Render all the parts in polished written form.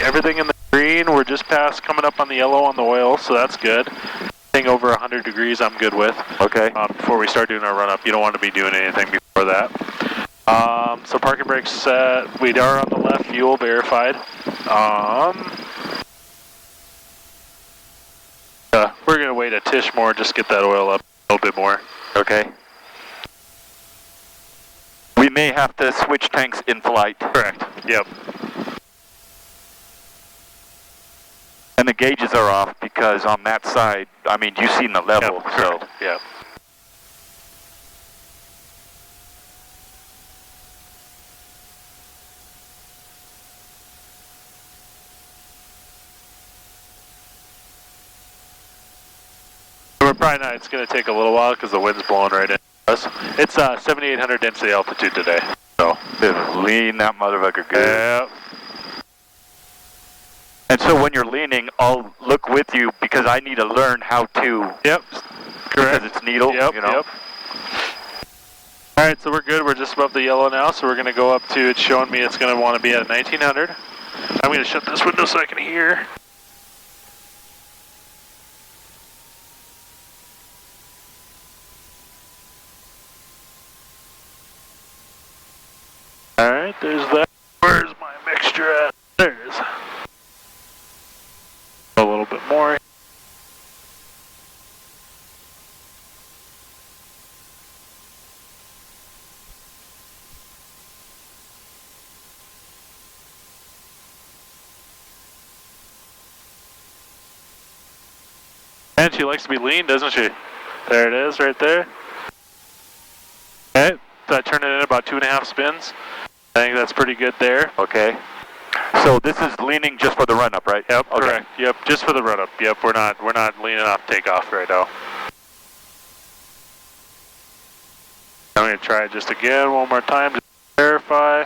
Everything in the green, we're just past coming up on the yellow on the oil, so that's good. Anything over 100 degrees I'm good with. Okay. Before we start doing our run up, you don't want to be doing anything before that. So parking brakes set, we are on the left, fuel verified. We're going to wait a tish more, just get that oil up a little bit more. Okay. We may have to switch tanks in flight. Correct, yep. And the gauges are off because on that side, I mean, you've seen the level, yep, so. correct. Yep. We're probably not, it's going to take a little while because the wind's blowing right in us. It's 7,800 density altitude today. So, lean that motherfucker good. Yep. And so when you're leaning, I'll look with you because I need to learn how to. Yep. Correct. Because it's needle, yep, you know. Yep. All right, so we're good. We're just above the yellow now, so we're going to go up to, it's showing me it's going to want to be at 1900. I'm going to shut this window so I can hear. All right, there's that. Where's my mixture at? There's a little bit more. And she likes to be lean, doesn't she? There it is, right there. Okay, so I turned it in about 2.5 spins. I think that's pretty good there. Okay. So this is leaning just for the run up, right? Yep, okay. Correct. Yep, just for the run up. Yep, we're not leaning off takeoff right now. I'm gonna try it just again one more time to verify.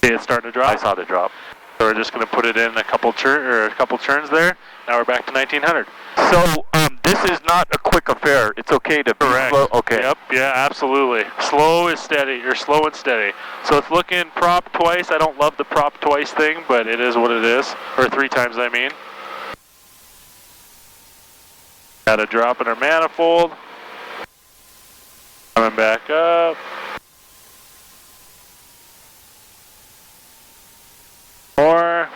See, it's starting to drop. I saw the drop. So we're just gonna put it in a couple turns there. Now we're back to 1900. So this is not a quick affair. It's okay to be slow. Okay. Yep. Yeah. Absolutely. Slow is steady. You're slow and steady. So it's looking prop twice. I don't love the prop twice thing, but it is what it is. Or 3 times, I mean. Got a drop in our manifold. Coming back up. More.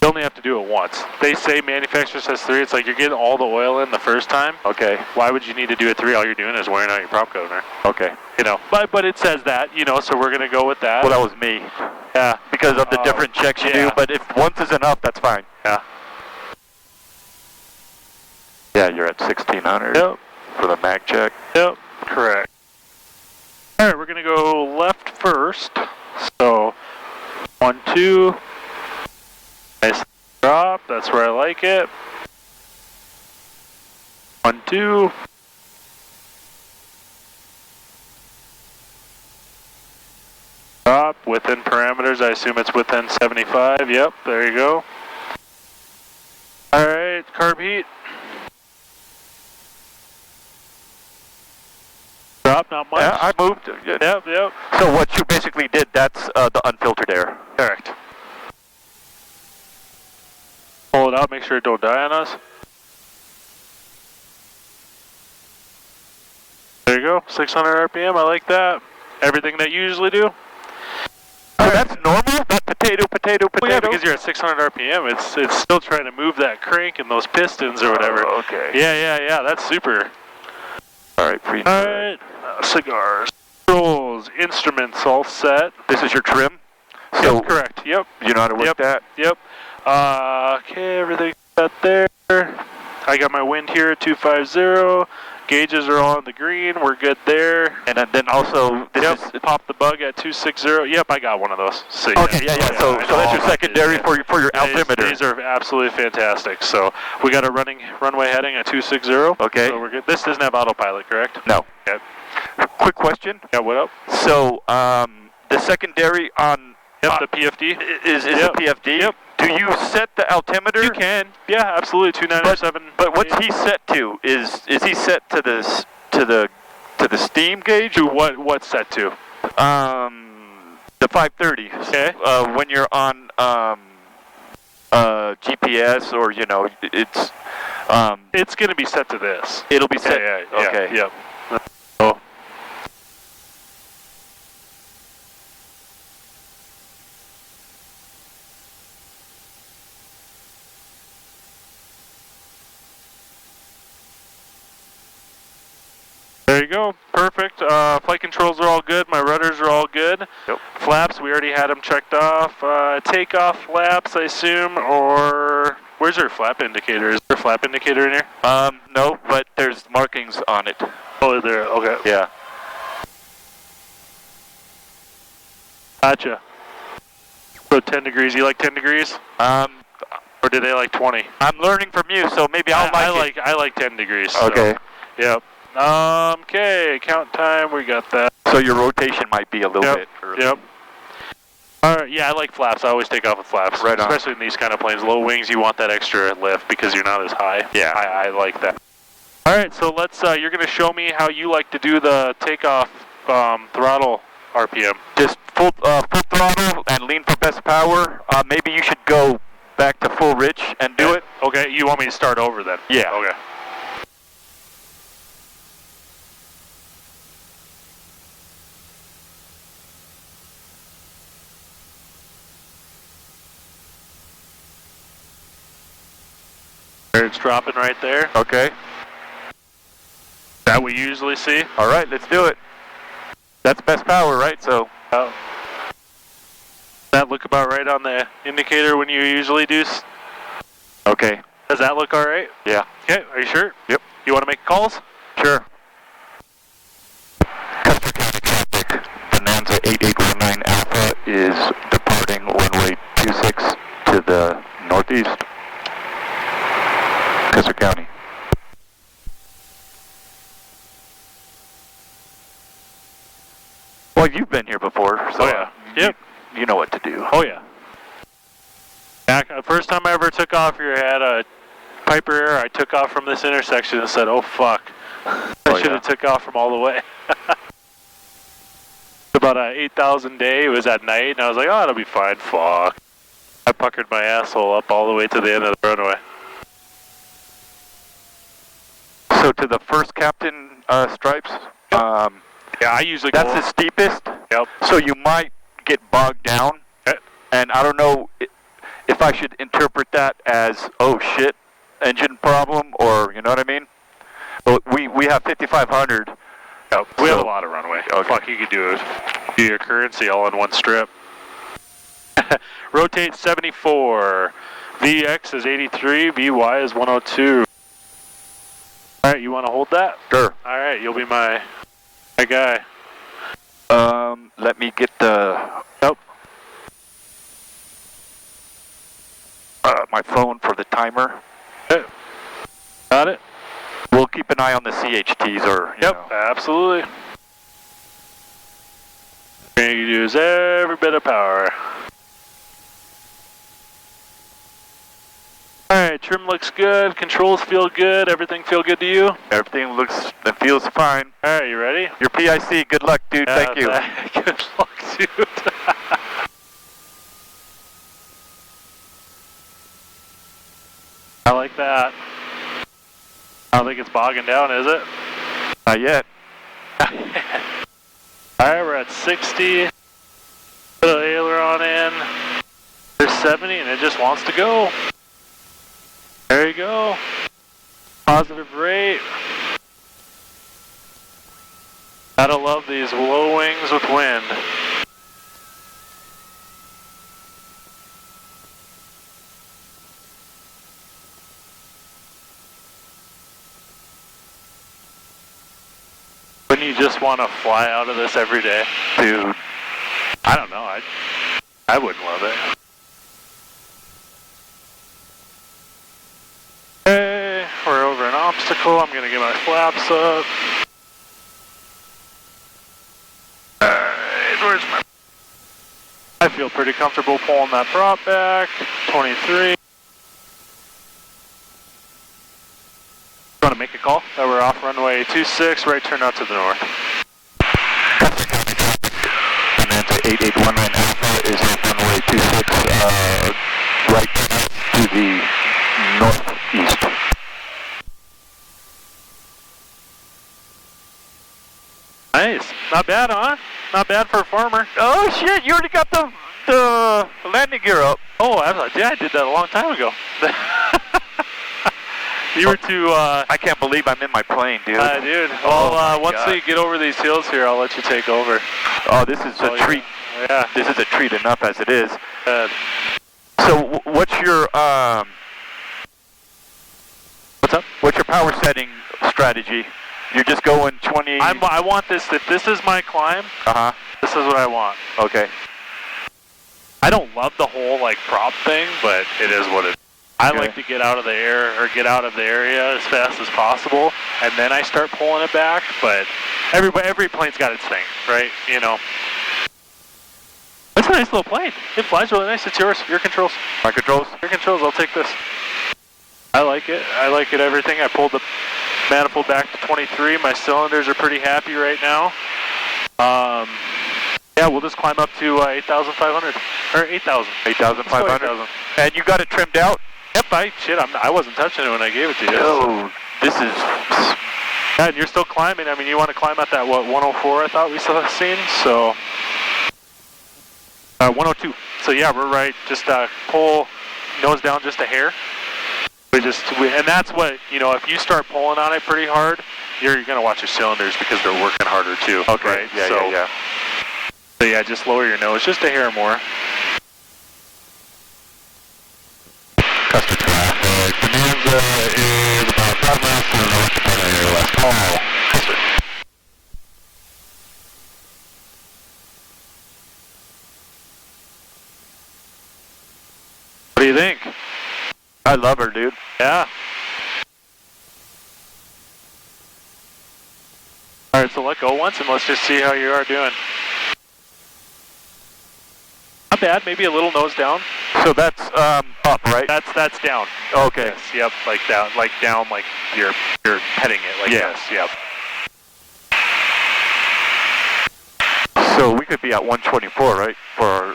You only have to do it once. They say manufacturer says 3. It's like you're getting all the oil in the first time. Okay. Why would you need to do it 3? All you're doing is wearing out your prop coater. Okay. You know, but it says that, you know, so we're gonna go with that. Well, that was me. Yeah. Because of the different checks you do, but if once is enough, that's fine. Yeah. Yeah, you're at 1600. Yep. For the mag check. Yep. Correct. All right, we're gonna go left first. So 1, 2. Nice drop. That's where I like it. 1, 2. Drop within parameters. I assume it's within 75. Yep. There you go. All right. Carb heat. Drop, not much. Yeah, I moved. Yep, yep. So what you basically did, that's the unfiltered air. Correct. Pull it out, make sure it don't die on us. There you go, 600 RPM, I like that. Everything that you usually do. So that's normal? That potato. Well, yeah, because you're at 600 RPM, it's still trying to move that crank and those pistons or whatever. Oh, okay. Yeah, that's super. All right, free. All right, cigars, controls, instruments all set. This is your trim? So yep, correct, yep. You know how to work that? Yep. Okay, everything's set there. I got my wind here at 250. Gauges are all in the green. We're good there. And then also, this is pop the bug at 260. Yep, I got one of those. So, okay, yeah. So that's your secondary for your altimeter. These are absolutely fantastic. So we got a runway heading at 260. Okay. So we're good. This doesn't have autopilot, correct? No. Yep. Quick question. Yeah, what up? So the secondary on the PFD is the PFD. Yep. Do you set the altimeter? You can. Yeah, absolutely. 2907. But what's he set to? Is he set to the steam gauge? To what's set to? The The 530. Okay. When you're on GPS or, you know, it's going to be set to this. it'll be set. Yeah, okay. Yep. Oh. There you go. Perfect. Flight controls are all good. My rudders are all good. Yep. Flaps, we already had them checked off. Takeoff flaps, I assume, or where's your flap indicator? Is there a flap indicator in here? No, but there's markings on it. Oh, there. Okay. Yeah. Gotcha. So 10 degrees. You like 10 degrees? Or do they like 20? I'm learning from you, so maybe I like 10 degrees. Okay. So, yep. Okay, count time, we got that. So your rotation might be a little bit early. Yep. Alright, yeah, I like flaps. I always take off with flaps. Right on. Especially in these kind of planes. Low wings, you want that extra lift because you're not as high. Yeah. I like that. Alright, so let's, you're going to show me how you like to do the takeoff throttle RPM. Just full throttle and lean for best power. Maybe you should go back to full rich and do it. Okay, you want me to start over then? Yeah. Okay. It's dropping right there. Okay. That we usually see. All right, let's do it. That's best power, right? So. Oh. That look about right on the indicator when you usually do? Okay. Does that look all right? Yeah. Okay, are you sure? Yep. You want to make calls? Sure. Custer County traffic, Bonanza 8819 Alpha is departing runway 26 to the northeast. Custer County. Well, you've been here before, so oh, yeah. Yep. You know what to do. Oh, yeah. The first time I ever took off here, I had a Piper Air. I took off from this intersection and said, oh, fuck. I should have took off from all the way. About 8,000 day. It was at night, and I was like, oh, it'll be fine. Fuck. I puckered my asshole up all the way to the end of the runway. So to the first captain stripes? Yep. Yeah, I usually That's the steepest? Yep. So you might get bogged down. Okay. And I don't know if I should interpret that as, oh shit, engine problem, or you know what I mean? But we have 5,500. Yep. We have a lot of runway. Okay. Fuck, you could do your currency all in one strip. Rotate 74. VX is 83. VY is 102. Alright, you want to hold that? Sure. Alright, you'll be my guy. Let me get the... Nope. My phone for the timer. Okay. Got it? We'll keep an eye on the CHTs or, you know. Absolutely. We're going to use every bit of power. Alright, trim looks good, controls feel good, everything feel good to you? Everything looks and feels fine. Alright, you ready? Your PIC, good luck, dude. Thank you. Good luck, dude. I like that. I don't think it's bogging down, is it? Not yet. Alright, we're at 60. Put an aileron in. There's 70 and it just wants to go. There you go. Positive rate. Gotta love these low wings with wind. Wouldn't you just want to fly out of this every day? Dude. I don't know. I wouldn't love it. Okay, we're over an obstacle. I'm going to get my flaps up. Alright, where's my... I feel pretty comfortable pulling that prop back. 23. You want to make a call? That we're off runway 26, right turn out to the north. Custer County traffic, Bonanza 8819 is off runway 26, right to the northeast. Nice. Not bad, huh? Not bad for a farmer. Oh shit, you already got the landing gear up. Oh, yeah, I did that a long time ago. You were too, I can't believe I'm in my plane, dude. Dude. Well, once God. you get over these hills here, I'll let you take over. Oh, this is a treat. Yeah. This is a treat enough as it is. Good. So, what's your What's up? What's your power setting strategy? You're just going 20. I want this. If this is my climb, this is what I want. Okay. I don't love the whole like prop thing, but it is what it is. I like to get out of the air or get out of the area as fast as possible, and then I start pulling it back. But every plane's got its thing, right? You know. It's a nice little plane. It flies really nice. It's yours. Your controls. My controls? Your controls. I'll take this. I like it. I like it. Everything. I pulled the manifold back to 23. My cylinders are pretty happy right now. Yeah, we'll just climb up to 8,500 or 8,000. 8,500. And you got it trimmed out? Yep. I wasn't touching it when I gave it to you. Oh, this is. Yeah, and you're still climbing. I mean, you want to climb at that 104? I thought we saw seen. So 102. So yeah, we're right. Just pull nose down just a hair. And that's what, you know, if you start pulling on it pretty hard, you're going to watch your cylinders because they're working harder too. Okay. Right? Yeah. So yeah, just lower your nose just a hair more. Custom traffic. Bonanza is about 5 miles to the north of your left. Call. Custom. What do you think? I love her, dude. Yeah. All right, so let go once and let's just see how you are doing. Not bad, maybe a little nose down. So that's up, right? That's down. Okay. Yes, yep, like down, like you're petting it like this. Yep. So we could be at 124, right? For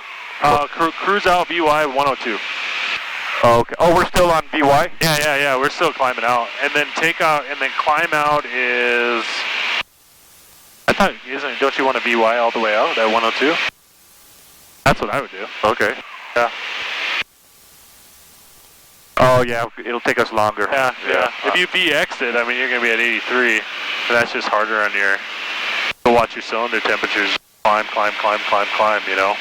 cruise out VY 102. Oh, okay. Oh, we're still on VY? Yeah. We're still climbing out, and then take out, and then climb out is. I thought, don't you want a VY all the way out at 102? That's what I would do. Okay. Yeah. Oh yeah, it'll take us longer. Yeah. If you VX'd it, I mean, you're gonna be at 83, and that's just harder on your. To watch your cylinder temperatures climb. You know.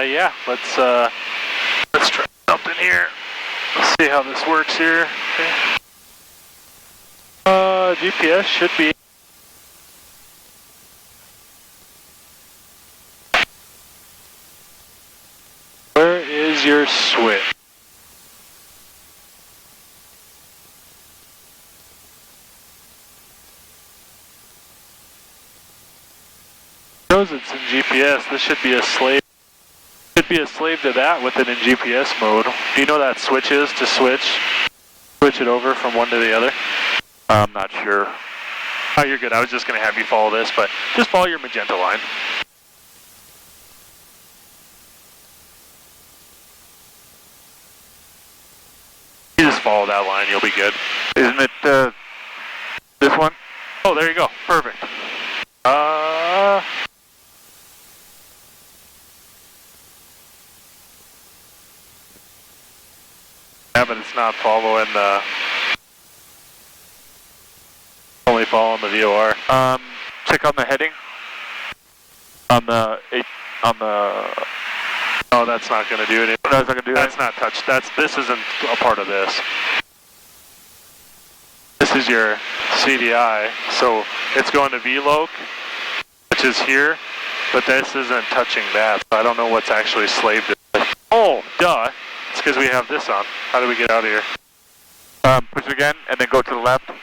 Yeah. Let's try something here. Let's see how this works here. Okay. GPS should be. Where is your switch? Shows it's in GPS. This should be a slave. Should be a slave to that with it in GPS mode. Do you know that switch is to switch it over from one to the other? I'm not sure. Oh, you're good. I was just going to have you follow this, but just follow your magenta line. You just follow that line, you'll be good. Isn't it this one? Oh, there you go. Perfect. Yeah, but it's not following the. Only following the VOR. Check on the heading. On the. Oh, that's not going to do it. No, that's not going to do it. That's not touched. This isn't a part of this. This is your CDI, so it's going to VLOC, which is here, but this isn't touching that. So I don't know what's actually slaved to. Oh, duh. It's because we have this on. How do we get out of here? Push it again, and then go to the left. To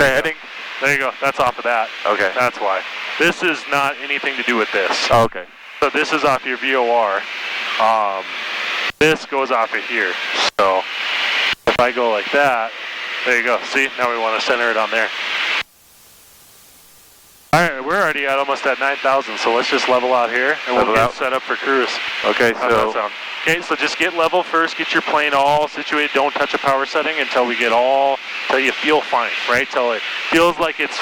heading. There you go. That's off of that. Okay. That's why. This is not anything to do with this. Oh, okay. So this is off your VOR. This goes off of here. So if I go like that, there you go. See, now we want to center it on there. All right, we're already at almost at 9,000, so let's just level out here, and we'll get set up for cruise. Okay, How's that sound? Okay, so just get level first, get your plane all situated, don't touch a power setting until we get till you feel fine, right? Till it feels like it's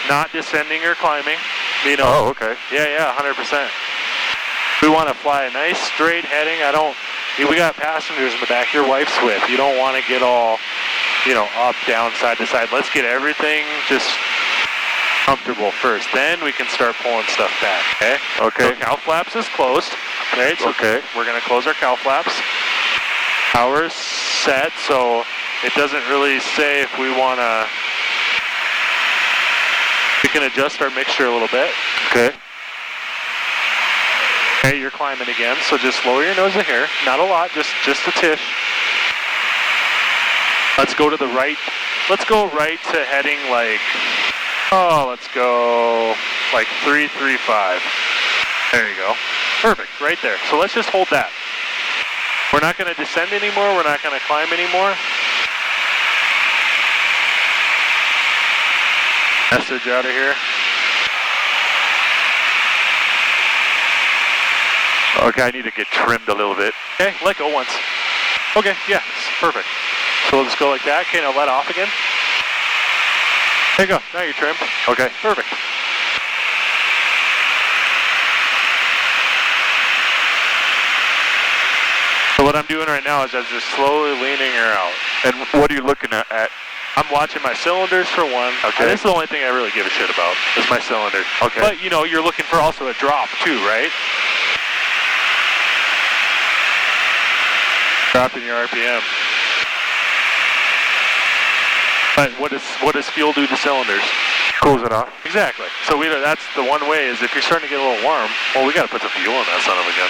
not descending or climbing, you know. Oh, okay. Yeah, 100%. We want to fly a nice straight heading. We got passengers in the back, your wife's with. You don't want to get all, up, down, side to side. Let's get everything just comfortable first. Then we can start pulling stuff back, okay? Okay. So cow flaps is closed, right? So okay. We're going to close our cow flaps. Power's set, so it doesn't really say if we want to... We can adjust our mixture a little bit. Okay. Okay, you're climbing again, so just lower your nose in here. Not a lot, just a tish. Let's go to the right. Let's go right to heading let's go like 335. There you go. Perfect, right there. So let's just hold that. We're not going to descend anymore. We're not going to climb anymore. Message out of here. Okay, I need to get trimmed a little bit. Okay, let go once. Okay, yeah, perfect. So we'll just go like that. Okay, now let off again. There you go. Now you're trimmed. Okay. Perfect. So what I'm doing right now is I'm just slowly leaning her out. And what are you looking at? I'm watching my cylinders for one. Okay. And this is the only thing I really give a shit about, is my cylinders. Okay. But, you're looking for also a drop too, right? Dropping your RPM. But what does fuel do to cylinders? Cools it off. Exactly. So that's the one way is if you're starting to get a little warm, well, we got to put some fuel in that son of a gun,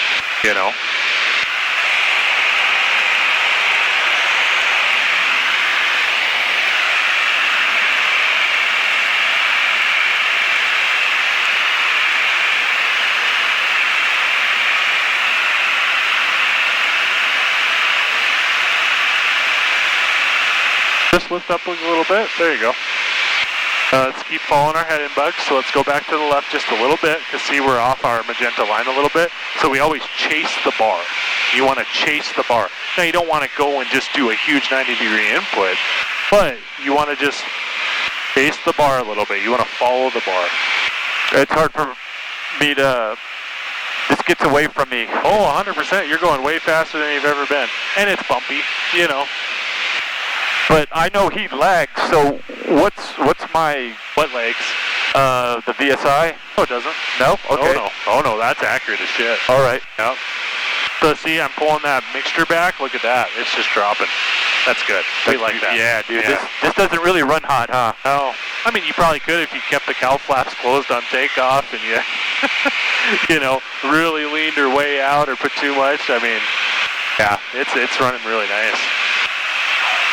Just lift up a little bit. There you go. Let's keep following our head in, Bugs. So let's go back to the left just a little bit because see we're off our magenta line a little bit. So we always chase the bar. You want to chase the bar. Now you don't want to go and just do a huge 90-degree input, but you want to just chase the bar a little bit. You want to follow the bar. It's hard for me to... This gets away from me. Oh, 100%. You're going way faster than you've ever been. And it's bumpy, But I know he lags, so what's my... What legs? The VSI? Oh, it doesn't. No? Okay. Oh, no, that's accurate as shit. All right. Yep. So see, I'm pulling that mixture back. Look at that. It's just dropping. That's good. We like that. Yeah, dude. Yeah. This doesn't really run hot, huh? No. I mean, you probably could if you kept the cow flaps closed on takeoff and you, really leaned her way out or put too much. I mean, yeah, it's running really nice.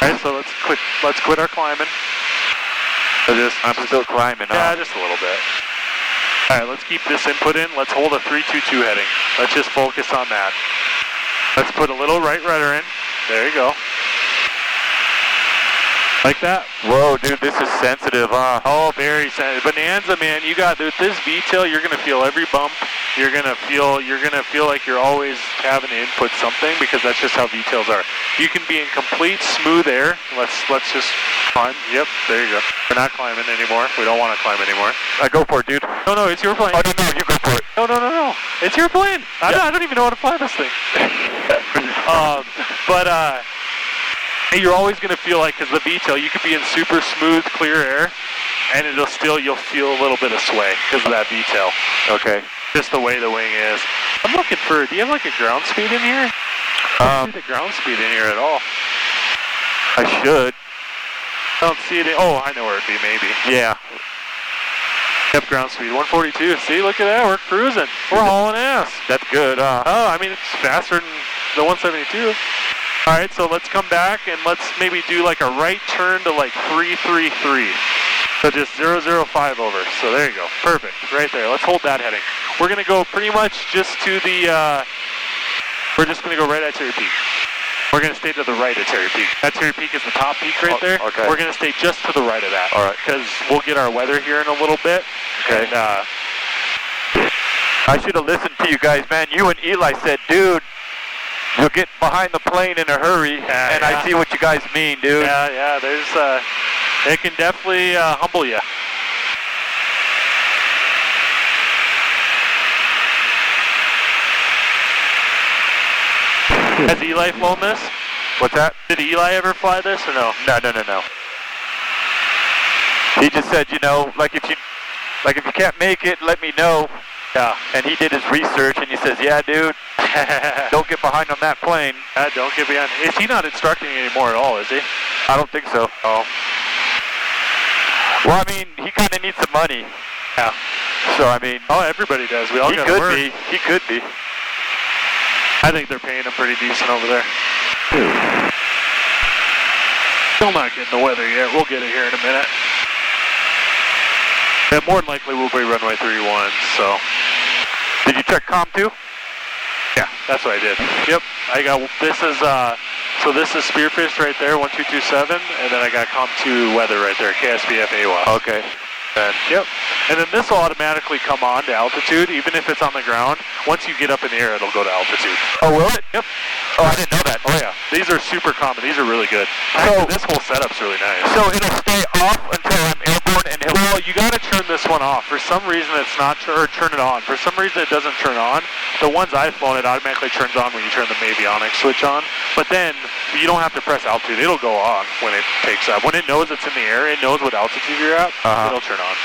All right, so let's quit our climbing. I'm still climbing. Yeah, just a little bit. All right, let's keep this input in. Let's hold a 322 heading. Let's just focus on that. Let's put a little right rudder in. There you go. Like that? Whoa, dude, this is sensitive, huh? Oh, very sensitive. Bonanza, man, you got with this V-tail, you're gonna feel every bump. You're gonna feel like you're always having to input something because that's just how V-tails are. You can be in complete smooth air. Let's just climb. Yep, there you go. We're not climbing anymore. We don't want to climb anymore. Go for it, dude. No, it's your plane. Oh, no, you go for it. No. It's your plane. I don't even know how to fly this thing. You're always going to feel like, because the V-tail, you could be in super smooth, clear air, and you'll feel a little bit of sway because of that V-tail. Okay. Just the way the wing is. I'm looking for, do you have like a ground speed in here? I don't see the ground speed in here at all. I should. I don't see it. Oh, I know where it'd be, maybe. Yeah. Yep, ground speed, 142. See, look at that. We're cruising. We're hauling ass. That's good, huh? Oh, I mean, it's faster than the 172. All right, so let's come back and let's maybe do like a right turn to like 333. So just 005 over. So there you go. Perfect. Right there. Let's hold that heading. We're going to go pretty much just to the, we're just going to go right at Terry Peak. We're going to stay to the right of Terry Peak. That Terry Peak is the top peak right there. Okay. We're going to stay just to the right of that. All right. Because we'll get our weather here in a little bit. Okay. And, I should have listened to you guys, man. You and Eli said, dude, you'll get behind the plane in a hurry, and I see what you guys mean, dude. Yeah, there's, it can definitely humble you. Has Eli flown this? What's that? Did Eli ever fly this or no? No. He just said, you know, like if you can't make it, let me know. Yeah. And he did his research, and he says, yeah, dude, don't get behind on that plane. Don't get behind. Is he not instructing anymore at all, is he? I don't think so. Oh. Well, I mean, he kind of needs some money. Yeah. So, I mean. Oh, everybody does. We all got to work. He could be. I think they're paying him pretty decent over there. Still not getting the weather yet. We'll get it here in a minute. Yeah, more than likely we'll be runway 31, so. Did you check COM 2? Yeah, that's what I did. Yep, I got, this is, so this is Spearfish right there, 1227, and then I got COM 2 weather right there, KSPF AWA. Okay. And, yep. And then this will automatically come on to altitude, even if it's on the ground. Once you get up in the air, it'll go to altitude. Oh, will it? Yep. Oh, I didn't know that. Oh, yeah. These are super common. These are really good. So, this whole setup's really nice. So it'll stay off until I'm airborne and well, you got to turn this one off. For some reason, it's not, or turn it on. For some reason, it doesn't turn on. The ones I've flown, it automatically turns on when you turn the avionics switch on. But then, you don't have to press altitude. It'll go on when it takes up. When it knows it's in the air, it knows what altitude you're at, it'll turn on.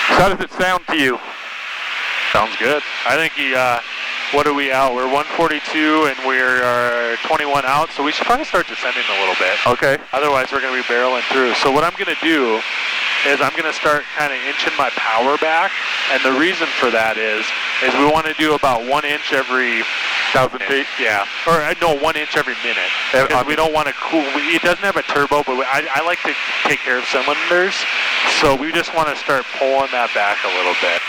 So how does it sound to you? Sounds good. I think he, what are we out? We're 142 and we're 21 out, so we should probably start descending a little bit. Okay. Otherwise, we're going to be barreling through. So what I'm going to do is I'm going to start kind of inching my power back, and the reason for that is we want to do about 1 inch every 1,000 feet? Yeah. Or no, 1 inch every minute. Because we don't want to cool. It doesn't have a turbo, but I like to take care of cylinders, so we just want to start pulling that back a little bit.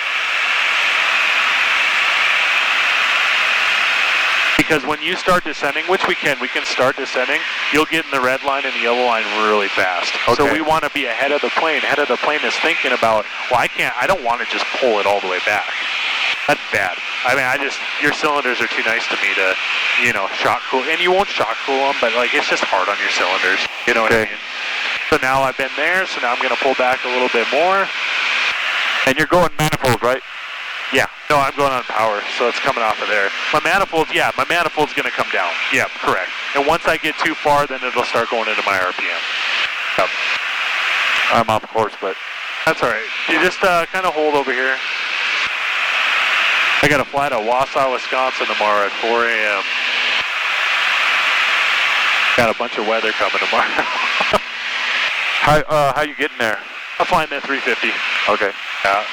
Because when you start descending, which we can start descending, you'll get in the red line and the yellow line really fast. Okay. So we want to be ahead of the plane. Ahead of the plane is thinking about, well, I don't want to just pull it all the way back. That's bad. I mean, your cylinders are too nice to me to, shock cool. And you won't shock cool them, but like, it's just hard on your cylinders. You know what I mean? So now I've been there, so now I'm going to pull back a little bit more. And you're going manifold, right? Yeah. No, I'm going on power, so it's coming off of there. My manifold's going to come down. Yeah, correct. And once I get too far, then it'll start going into my RPM. Yep. I'm off course, but... That's all right. You just kind of hold over here. I got a flight to Wausau, Wisconsin tomorrow at 4 a.m. Got a bunch of weather coming tomorrow. How you getting there? I'm flying that 350. Okay. Yeah.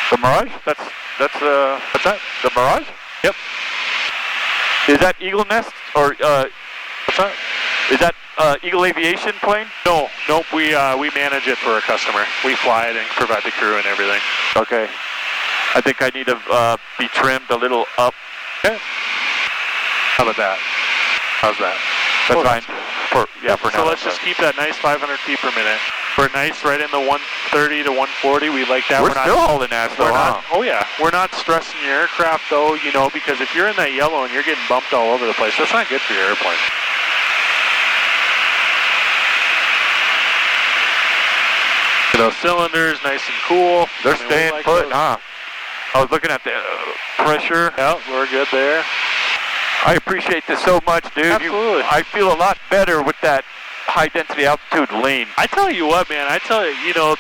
The Mirage? That's What's that? The Mirage? Yep. Is that Eagle Nest or what's that? Is that Eagle Aviation plane? No, nope. We manage it for a customer. We fly it and provide the crew and everything. Okay. I think I need to be trimmed a little up. Okay. How about that? How's that? That's fine. For now. So let's just keep that nice 500 feet per minute. We're nice right in the 130 to 140. We like that. We're still hauling ass though, huh? Oh yeah. We're not stressing your aircraft though, because if you're in that yellow and you're getting bumped all over the place, that's not good for your airplane. Those cylinders, nice and cool. They're staying put, huh? I was looking at the pressure. Yeah, we're good there. I appreciate this so much, dude. Absolutely. I feel a lot better with that high-density altitude lean. I tell you what, man.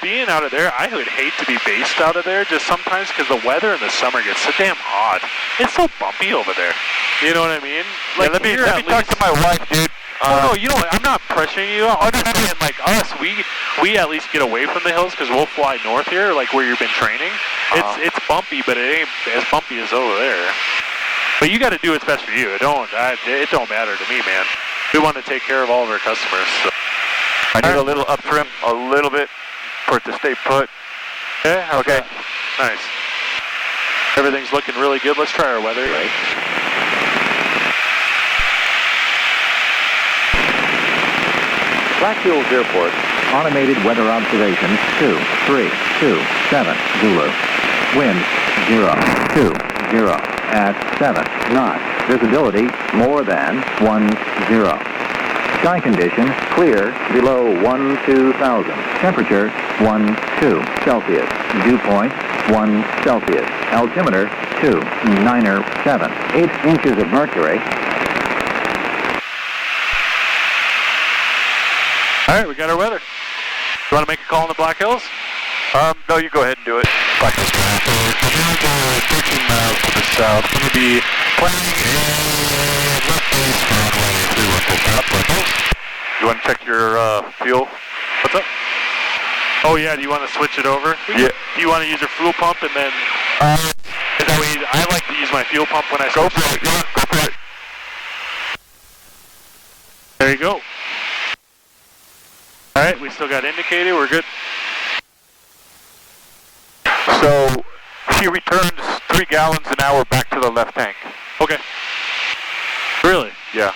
Being out of there, I would hate to be based out of there just sometimes because the weather in the summer gets so damn hot. It's so bumpy over there. You know what I mean? Like, let me talk to my wife, dude. No, I'm not pressuring you. I'm just saying, like us, we at least get away from the hills because we'll fly north here, like where you've been training. It's bumpy, but it ain't as bumpy as over there. But you got to do what's best for you. It don't matter to me, man. We want to take care of all of our customers. So. I need a little up trim, a little bit, for it to stay put. Yeah. Okay. That? Nice. Everything's looking really good. Let's try our weather. Right. Black Hills Airport. Automated weather observations 2, 3, 2, 7, Zulu. Wind 0, 2, 0 at 7 knots. Visibility more than 10. Sky condition clear below 12,000. Temperature 12 Celsius. Dew point 1 Celsius. Altimeter 297. 8 inches of mercury. All right, we got our weather. You want to make a call in the Black Hills? No, you go ahead and do it. Black Hills traffic. 13 miles to the south. Going to be planning a left base runway 314 south. Black Hills. You want to check your fuel? What's up? Oh yeah, do you want to switch it over? Yeah. Do you want to use your fuel pump and then? Is that way? I like to use my fuel pump when I go switch. for it. Yeah, go for it. There you go. All right, we still got indicated. We're good. So she returns 3 gallons an hour back to the left tank. Okay. Really? Yeah.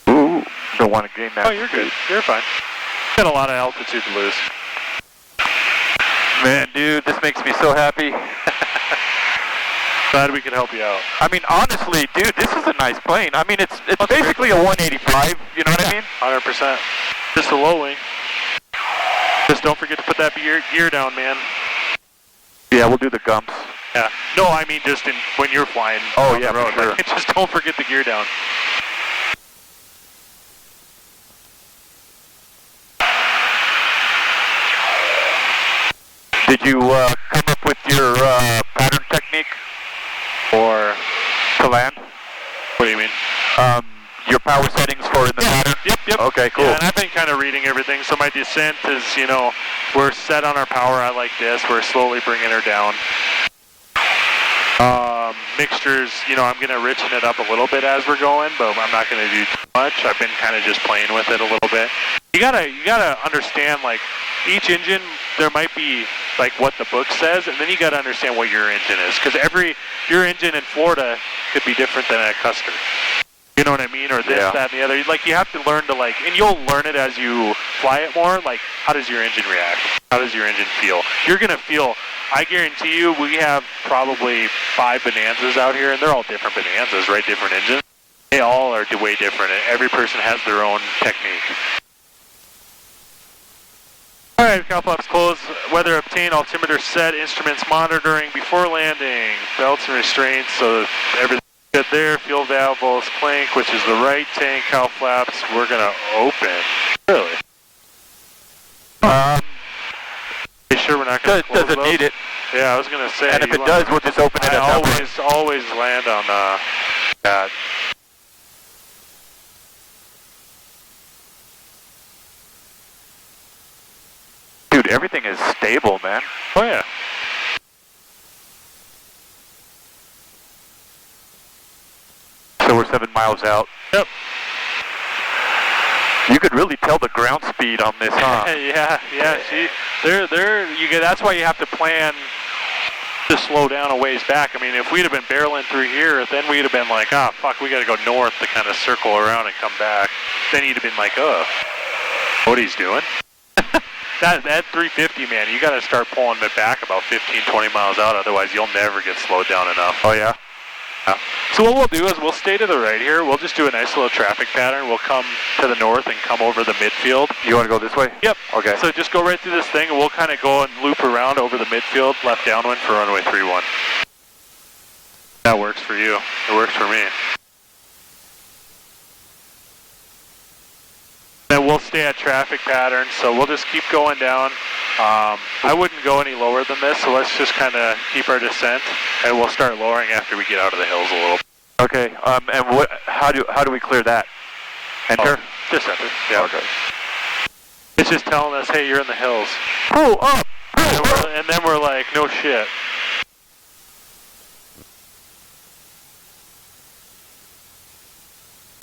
Ooh, don't want to gain that. Oh, you're good. You're fine. Got a lot of altitude to lose. Man, dude, this makes me so happy. Glad we could help you out. I mean, honestly, dude, this is a nice plane. I mean, it's basically a 185, you know what I mean? 100%. Just a low wing. Just don't forget to put that gear down, man. Yeah, we'll do the gumps. Yeah. No, I mean just when you're flying on the road. Sure. Like, just don't forget the gear down. Did you come up with your pattern technique Or to land? what do you mean? Your power settings for in the pattern? Yep. Okay, cool. Yeah, and I've been kind of reading everything. So my descent is, you know, we're set on our power out like this. We're slowly bringing her down. Mixtures, you know, I'm going to richen it up a little bit as we're going, but I'm not going to do too much. I've been kind of just playing with it a little bit. You gotta understand, like, each engine, there might be, like, what the book says, and then you got to understand what your engine is, because your engine in Florida could be different than at Custer. You know what I mean? Or this, that, and the other. Like, you have to learn to, like, and you'll learn it as you fly it more, like, how does your engine react? How does your engine feel? You're going to feel, I guarantee you, we have probably 5 Bonanzas out here, and they're all different Bonanzas, right? Different engines. They all are way different, and every person has their own technique. All right, cowl flaps closed, weather obtained, altimeter set, instruments monitoring before landing, belts and restraints, so everything good there. Fuel valve is clank, which is the right tank. Cowl flaps, we're gonna open. Really? You sure we're not gonna close doesn't those? need it. Yeah, I was gonna say. And if it does, we'll just open it at that point. Always land on that. Dude, everything is stable, man. Oh yeah. So we're 7 miles out. Yep. You could really tell the ground speed on this, huh? yeah. That's why you have to plan to slow down a ways back. I mean, if we'd have been barreling through here, then we'd have been like, fuck, we got to go north to kind of circle around and come back. Then you'd have been like, what he's doing? That 350, man, you got to start pulling it back about 15, 20 miles out, otherwise you'll never get slowed down enough. Oh, yeah? So what we'll do is we'll stay to the right here. We'll just do a nice little traffic pattern. We'll come to the north and come over the midfield. You want to go this way? Yep. Okay. So just go right through this thing, and we'll kind of go and loop around over the midfield, left downwind for runway 31. That works for you. It works for me. Then we'll stay at traffic pattern, so we'll just keep going down. I wouldn't go any lower than this, so let's just kind of keep our descent, and we'll start lowering after we get out of the hills a little bit. Okay, and how do we clear that? Enter? Oh, just enter, yeah. Okay. It's just telling us, hey, you're in the hills. Pull up! And then we're like, no shit.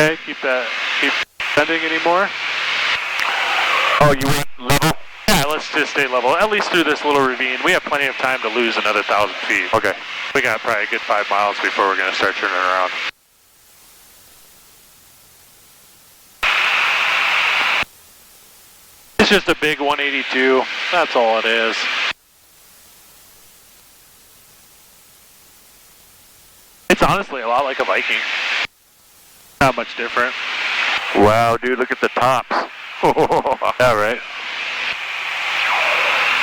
Okay, keep descending anymore. Oh, you went level? Yeah, let's just stay level, at least through this little ravine. We have plenty of time to lose another 1,000 feet. Okay. We got probably a good 5 miles before we're going to start turning around. It's just a big 182. That's all it is. It's honestly a lot like a Viking. Not much different. Wow, dude, look at the tops. Yeah, right.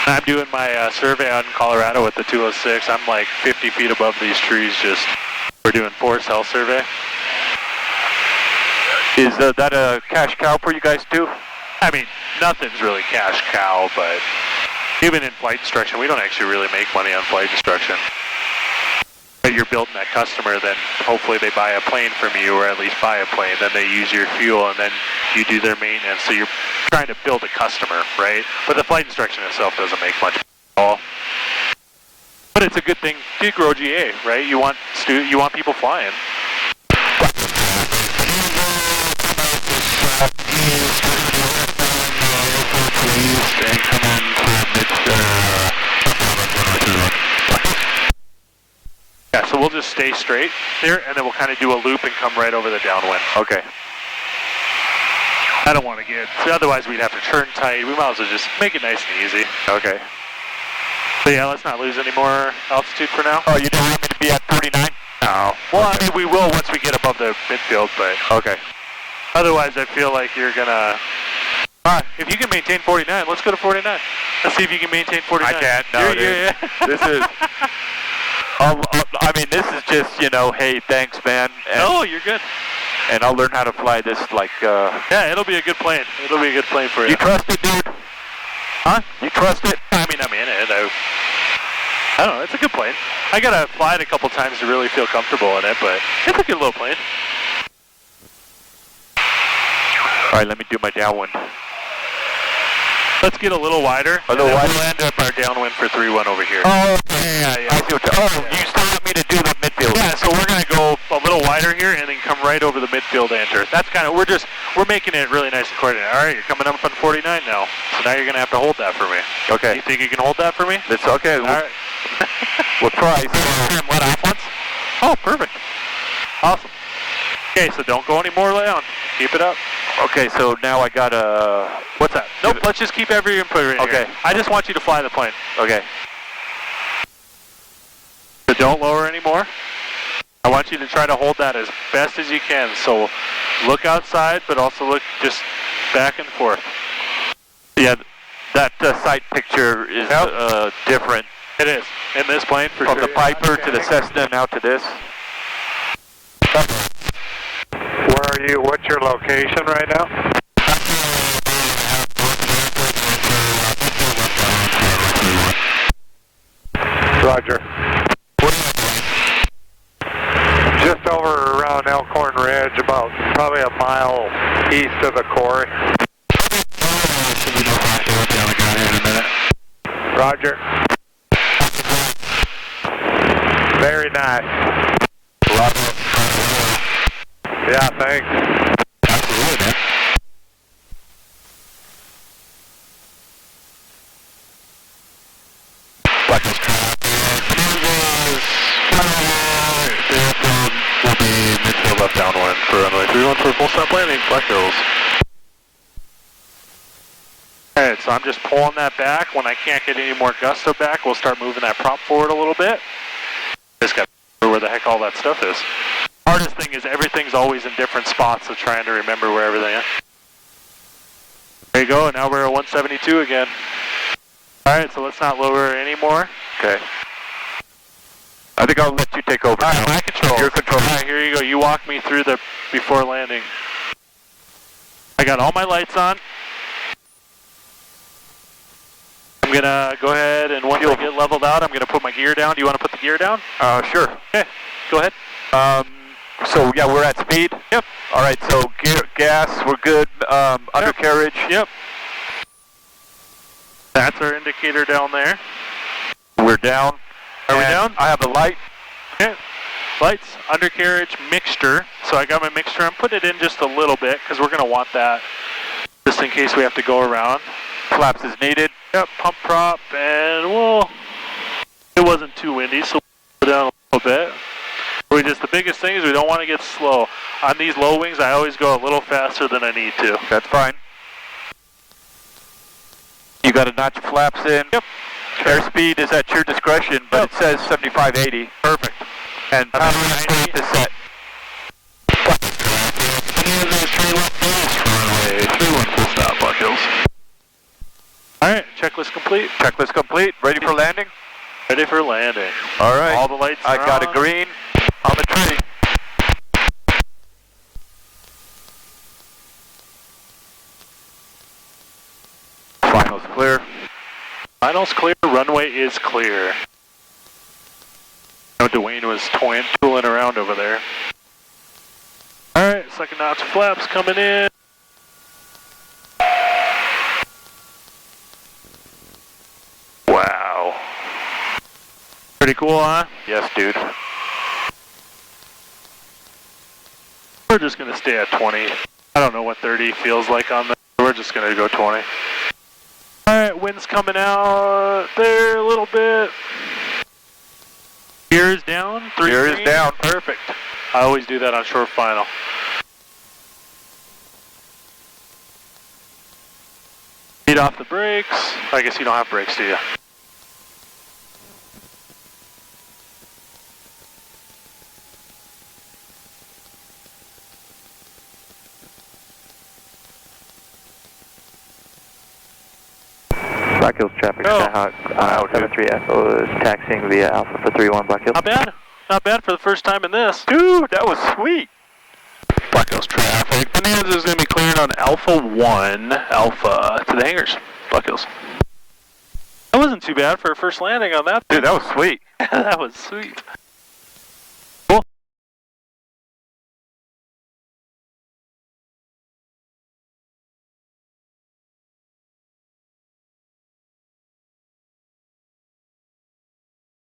I'm doing my survey out in Colorado with the 206. I'm like 50 feet above these trees. We're doing forest health survey. Is that a cash cow for you guys too? I mean, nothing's really cash cow, but even in flight instruction, we don't actually really make money on flight instruction. But you're building that customer, then hopefully they buy a plane from you, or at least buy a plane, then they use your fuel, and then you do their maintenance. So you're trying to build a customer, right? But the flight instruction itself doesn't make much at all. But it's a good thing to grow GA, right? You want people flying. Yeah, so we'll just stay straight here, and then we'll kind of do a loop and come right over the downwind. Okay. I don't want to otherwise we'd have to turn tight. We might as well just make it nice and easy. Okay. So yeah, let's not lose any more altitude for now. Oh, you don't want me to be at 39? No. Well, I mean, we will once we get above the midfield, but okay. Otherwise I feel like you're gonna... if you can maintain 49, let's go to 49. Let's see if you can maintain 49. I can't, no, dude. This is... I mean, this is just, you know, hey, thanks, man. No, you're good. And I'll learn how to fly this like... Yeah, it'll be a good plane. It'll be a good plane for you. You trust it, dude? Huh? You trust it? I mean, I'm in it. I don't know, it's a good plane. I gotta fly it a couple times to really feel comfortable in it, but it's a good little plane. Alright, let me do my downwind. Let's get a little wider. A little wider? We'll end up our downwind for 3-1 over here. Oh, okay. Yeah. I see what you still want me to do the midfield? Yeah, so we're gonna go a little wider here and then come right over the midfield to enter. That's kind of, we're making it really nice and coordinated. Alright, you're coming up on 49 now. So now you're gonna have to hold that for me. Okay. You think you can hold that for me? It's okay. Alright. We'll try. Let off once? Oh, perfect. Awesome. Okay, so don't go any more down. Keep it up. Okay, so now I gotta... What's that? Nope, let's just keep every input right okay. here. I just want you to fly the plane. Okay. So don't lower anymore. I want you to try to hold that as best as you can. So look outside, but also look just back and forth. Yeah, that sight picture is different. It is. In this plane, for From sure. the Piper to the Cessna, now to this. Where are you? What's your location right now? Roger. Just over around Elkhorn Ridge, about probably a mile east of the quarry. Roger. Very nice. Yeah, thanks. Absolutely, man. Will be midfield left downwind for runway 31 for full stop landing, Black Hills. Alright, so I'm just pulling that back. When I can't get any more gusto back, we'll start moving that prop forward a little bit. Just got to where the heck all that stuff is. Hardest thing is everything's always in different spots, so trying to remember where everything is. There you go, and now we're at 172 again. Alright, so let's not lower anymore. Okay. I think I'll let you take over. Alright, my control. Your control. Alright, here you go. You walk me through the before landing. I got all my lights on. I'm gonna go ahead and once I get leveled out, I'm gonna put my gear down. Do you want to put the gear down? Sure. Okay, go ahead. So yeah, we're at speed? Yep. Alright, so gas, we're good. Undercarriage? Yep. That's our indicator down there. We're down. Are we down? I have a light. Okay. Lights, undercarriage, mixture. So I got my mixture. I'm putting it in just a little bit because we're going to want that just in case we have to go around. Flaps is needed. Yep, pump prop, and it wasn't too windy, so we'll go down a little bit. The biggest thing is we don't want to get slow. On these low wings, I always go a little faster than I need to. That's fine. You got to notch your flaps in. Yep. Airspeed is at your discretion, but it says 75, 80. Perfect. And power and is set. 314 stop, Buck Hills. Alright, checklist complete. Checklist complete. Ready for landing? Ready for landing. All right. All the lights are I got on. a green on the tree. Finals clear. Finals clear, runway is clear. I know Dwayne was tooling around over there. Alright, second notch flaps coming in. Wow. Pretty cool, huh? Yes, dude. We're just going to stay at 20. I don't know what 30 feels like on that. We're just going to go 20. Alright, wind's coming out there a little bit. Gear is down. Gear is down. Perfect. I always do that on short final. Feet off the brakes. I guess you don't have brakes, do you? Black Hills traffic, Skyhawk 73 Echo is taxiing via Alpha for 31 Black Hills. Not bad. Not bad for the first time in this. Dude, that was sweet. Black Hills traffic. Bonanza is going to be clearing on Alpha 1, Alpha to the hangars. Black Hills. That wasn't too bad for a first landing on that. Dude, that was sweet. That was sweet.